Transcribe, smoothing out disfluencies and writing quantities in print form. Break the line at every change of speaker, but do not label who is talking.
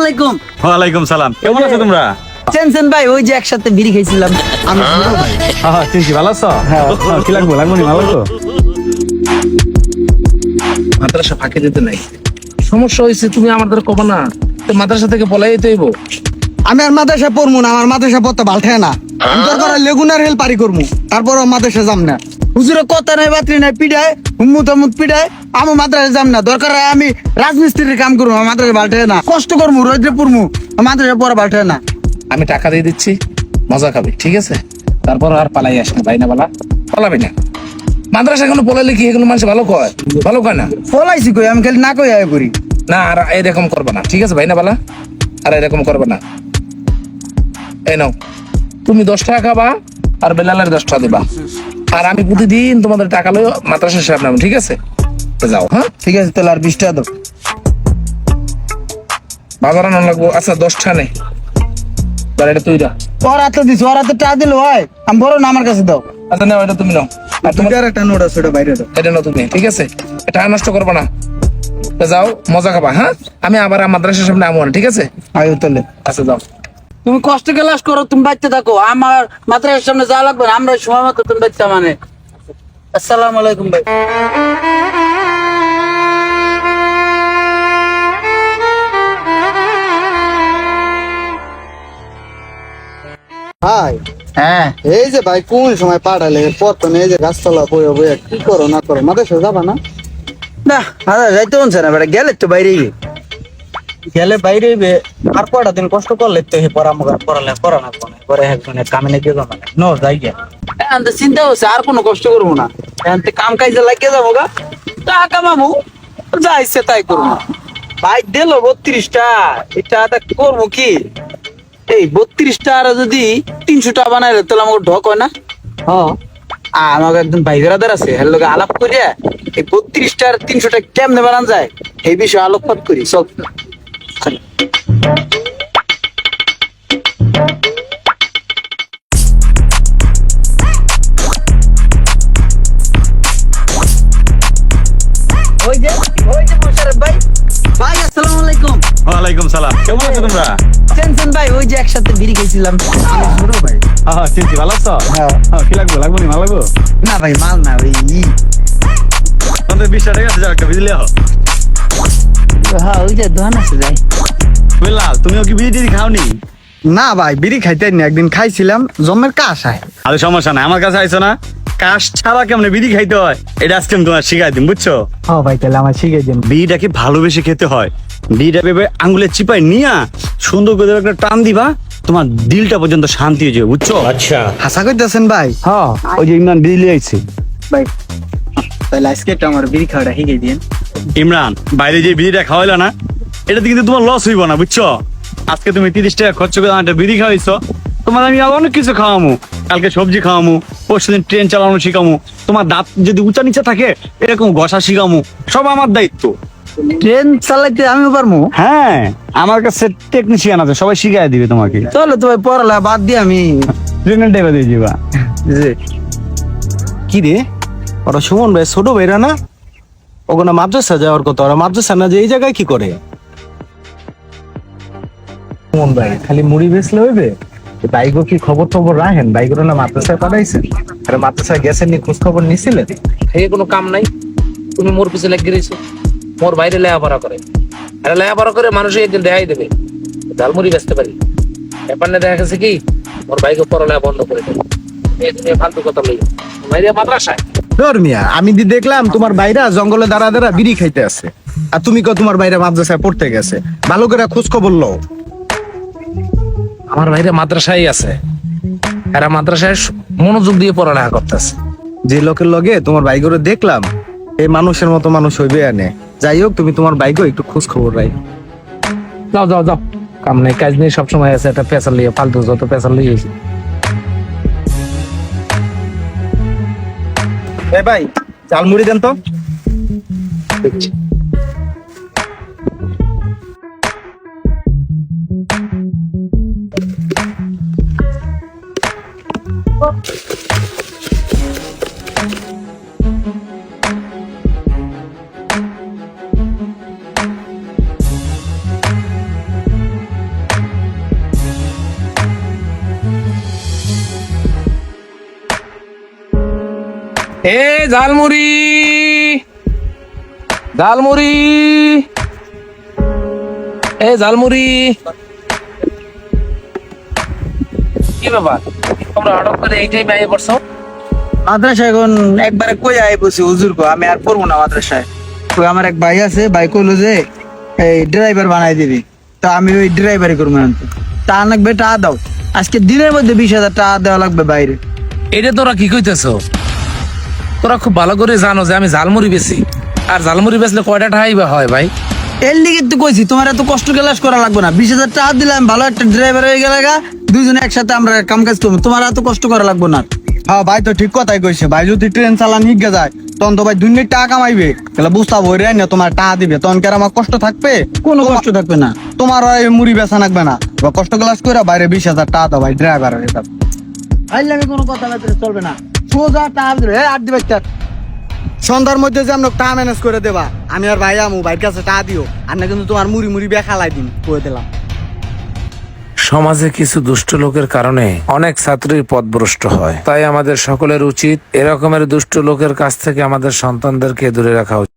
আলাইকুম।
ওয়ালাইকুম সালাম। কেমন আছো তোমরা?
চেনছেন ভাই, ওই যে একসাথে বিড়ি খাইছিলাম। আমি ছোট ভাই।
হ্যাঁ চিনছি, ভালো আছো? কি লাগবো নি, ভালো তো?
মাদ্রাসা ফাঁকি দিতে নাই, সমস্যা হয়েছে। তুমি আমাদের কবে না তো মাদ্রাসা থেকে পলাই যেতে হইব।
আমি আর মাদ্রাসা পড়বো না, আমার মাদ্রাসা পড়তে ভালঠে না। আমি দরকার লেগুনার হেল পারি করবো, তারপর মাদ্রাসা যাম না। হুজুরে কথা নাই বাতরি নাই, পিড়ায় হুম্মুত হুম্মুত পিড়ায়, আমি মাদ্রাসা যাম না। দরকার হয় আমি রাজমিস্ত্রির কাম করবো, আমার মাদ্রাসা ভালঠে না। কষ্ট করবো, রোদ্রে পড়বো, মাদ্রাসা পড়া ভালঠে না।
আমি টাকা দিয়ে দিচ্ছি, মজা খাবি, ঠিক আছে? তারপর আর পালাই আস না, ভাই না বালা, পালাবি না। মাদ্রাসা এখনো পলাইলে কি এগুলো মানুষ ভালো কয়? ভালো কয় না।
ফলাইছি কই, আমি খালি না কই আয় করি।
না আর এরকম করবে না, ঠিক আছে ভাই না বালা? আর এরকম করবে না। এই নাও, তুমি 10 টাকা খাবা আর বেলালের 10 টাকা দিবা। আর আমি প্রতিদিন তোমাদের টাকা লই মাদ্রাসা সাহেব নাম, ঠিক আছে? তো যাও, হ্যাঁ
ঠিক আছে, তাহলে আর 20 টাকা দাও।
বাজার আনা লাগবো। আচ্ছা 10 টাকা নেই, এটা তুই যা।
ওর হাতে দিস, ওর হাতে টাকা দিল হয়, আমি বড় না, আমার কাছে দাও।
আচ্ছা নাও, এটা তুমি নাও। আর তোমার
দুটার একটা নোট আছে, ওটা বাইরে দাও।
এটা নাও তুমি, ঠিক আছে? এটা নষ্ট করবে না। তো যাও, মজা খাবা, হ্যাঁ? আমি আবার মাদ্রাসার সামনে আমো না, ঠিক আছে?
আয়ো তাহলে।
আচ্ছা যাও।
তুমি কষ্ট ক্লাস করো, তুমি বাচ্চা থাকো। আমার মাদ্রাসার সামনে যাওয়া লাগবে না, আমরা সময় মতো তুমি বাচ্চা মানে। আসসালামু আলাইকুম ভাই।
হাই,
হ্যাঁ,
এই যে ভাই কোন সময় পাঠালে পতন, এই যে গাছতলা বয়ে বয়ে কি করো না করো, মাদ্রাসা যাবা না?
না মাদ্রাসা যাইতে হচ্ছে না বেটা, গেলে তো বাইরে
গেলে বাইরে হইবে, আর কয়টা দিন কষ্ট করলে তো হে পড়ালে করা না কোনে পরে একজনের কামে নাকি জমা নাই নো যাই গে।
এখন তো চিন্তা হচ্ছে আর কোনো কষ্ট করবো না। এখন তো কাম কাজে লাগিয়ে যাবো গা, টাকা কামাবো, যা ইচ্ছে তাই করবো। ভাই দিল 32টা, এটা করবো কি? এই 32টা আর যদি 300টা বানাইলে তাহলে আমাকে ঢক হয় না?
হ্যাঁ,
আমাকে একজন ভাই বেড়াদার আছে, এর লগে আলাপ করিয়া এই 32টা আর 300টা কেমনে বানান যায় এই বিষয়ে আলোকপাত করি। চল ওই যে মোশাররফ ভাই। ভাই আসসালামু আলাইকুম।
ওয়ালাইকুম সালাম। কেমন আছো তোমরা?
চেনছেন ভাই, ওই যে একসাথে বিড়ি খাইছিলাম। আমি ছোট ভাই।
হ্যাঁ চিনছি, ভালো আছো?
হ্যাঁ।
কি লাগবো নি, ভালো লাগবো?
না ভাই, মাল না ওই
তোমাদের 20 টাকা আছে, যাও একটা বিজলি হো।
হ্যাঁ, ওই যে দোকান আছে যাই।
লাল, তুমিও কি বিড়ি খাওনি?
না ভাই বিড়ি খাইতে না, একদিন খাইছিলাম, জমের কাশ আয়।
আরে সমস্যা নাই, আমার কাছে আইছো না, কাশ ছাড়া কেমনে বিড়ি খাইতে হয় এটা আজকে আমি তোমার শিখাই দিন, বুঝছো?
হ্যাঁ ভাই, তাহলে আমার শিখে দিন।
বিড়িটাকে ভালোবেসে খেতে হয়। বিড়িটা ভেবে আঙ্গুলে চিপাই নিয়া সুন্দর করে একটা টান দিবা, তোমার দিলটা পর্যন্ত শান্তি হয়ে যাবে, বুঝছো?
अच्छा
হাসা কইতেছেন ভাই?
হ্যাঁ, ওই যে ইমরান বিড়ি লিয়ে আইছে।
ভাই তাহলে আজকে একটু আমার বিড়ি খাওয়াটা শিখে দিন।
ইমরান, বাইরে যে বিড়িটা খাওয়াইলো না, এটাতে কিন্তু তোমার লস হইব না, বুঝছো? আজকে তুমি 30 টাকা খরচ করে একটা বিড়ি খাওয়াইছো, তোমার আমি আরো অনেক কিছু খাওয়ামু। কালকে সবজি খাওয়ামু, পরশুদিন ট্রেন চালানো শিখামু, তোমার দাঁত যদি উঁচা নিচে থাকে এরকম ঘষা শিখামু, সব আমার দায়িত্ব।
ট্রেন চালাইতে আমি পারবো?
হ্যাঁ, আমার কাছে টেকনিশিয়ান আছে, সবাই শিখাই দিবে তোমাকে।
তাহলে তো ভাই পড়ালেখা বাদ দিয়ে আমি
ট্রেনের ড্রাইভার দিয়ে যাবা।
কি রে ওরা সুমন ভাই ছোট ভাইরা না? ওখানে মাদ্রাসা যাওয়ার কথা, ওরা মাদ্রাসা না যে এই জায়গায় কি করে? সুমন ভাই খালি মুড়ি বেচলে হইবে? বাইগো কি খবর টবর রাখেন? বাইগোর না মাদ্রাসায় পাঠাইছেন? আরে মাদ্রাসায় গেছেন নি, খোঁজ খবর নিছিলেন?
এই কোনো কাম নাই, তুমি মোর পিছে লেগে গেছো। মোর বাইরে লেখাপড়া করে, আরে লেখাপড়া করে মানুষই একদিন দেখাই দেবে, ঝালমুড়ি বেচতে পারি। ব্যাপার না, দেখা গেছে কি মোর বাইকে পড়ালেখা বন্ধ করে দেবে। এই দুনিয়া ফালতু কথা লই বাইরে মাদ্রাসায়।
মিয়া আমি দেখলাম তোমার বাইরা জঙ্গলে দাঁড়া দাঁড়া বিড়ি খাইতে আছে, আর তুমি কো তোমার বাইরে মাদ্রাসায় পড়তে গেছে। ভালো করে খোঁজ খবর লও।
আমার বাইরে মাদ্রাসায় আছে, এরা মাদ্রাসায় মনোযোগ দিয়ে পড়ালেখা করতেছে।
যে লোকের লগে তোমার বাইগরে দেখলাম, এই মানুষের মতো মানুষ হইবে আনে। যাই হোক, তুমি তোমার বাইগো একটু খোঁজ খবর রাই।
যাও যাও যাও, কাম নেই কাজ নেই, সবসময় আছে একটা পেশাল লিয়ে, ফালতু যত পেশাল লিয়েছি।
এই ভাই চাল মুড়ি দেন তো।
দেখছি এ ঝালমুড়ি, ঝালমুড়ি, এ ঝালমুড়ি। কি ব্যাপার, তোমরা হঠাৎ করে এই টাইমে আইয়ে পড়ছো?
মাদ্রাসায় এখন একবারে কই আই বসে হুজুর কো আমি আর পড়বো না মাদ্রাসায়। কই আমার এক ভাই আছে, ভাই কইলো যে এই ড্রাইভার বানাই দিবি, তা আমি ওই ড্রাইভারই করবো না। তা লাগবে টাকা দাও, আজকে দিনের মধ্যে 20,000 টাকা দেওয়া লাগবে বাইরে।
এটা তোরা কি কইতেছো? তোরা খুব ভালো করে জানো যে আমি ঝালমুড়ি বেচি, আর ঝালমুড়ি বেচলে কয়টা টাকাই বা হয় ভাই?
এর লিগে তো কইছি তোমার এত কষ্ট ক্লাস করা লাগবে না, 20,000 টাকা দিলাম, ভালো একটা ড্রাইভার হয়ে গেলে গা, দুইজনে একসাথে আমরা কাম কাজ করবো, তোমার এত কষ্ট করা লাগবে না। হ্যাঁ ভাই তো ঠিক কথাই কইছে, ভাই যদি ট্রেন চালান নিগে যায় তখন তো ভাই দুনিয়া টাকা কামাইবে, তাহলে বুঝতে বই রে না তোমার টাকা দিবে, তখন কি আর আমার কষ্ট থাকবে? কোনো কষ্ট থাকবে না, তোমার আর এই মুড়ি বেচা লাগবে না, বা কষ্ট ক্লাস করে বাইরে 20,000 টাকা দাও ভাই ড্রাইভার হয়ে যাবে। আইলামে কোনো কথা বার্তা চলবে না, সোজা টাকা দিবে, হ্যাঁ আর দিবে একটা। সন্ধ্যার মধ্যে যে আমরা টাকা ম্যানেজ করে দেবা, আমি আর ভাই আমু ভাইয়ের কাছে টাকা দিও, আর না কিন্তু তোমার মুড়ি মুড়ি বেখালাই দিন কয়ে দিলাম।
সমাজে কিছু দুষ্ট লোকের কারণে অনেক ছাত্রীর পথভ্রষ্ট হয়, তাই আমাদের সকলের উচিত এরকমের দুষ্ট লোকের কাছ থেকে আমাদের সন্তানদেরকে দূরে রাখা উচিত।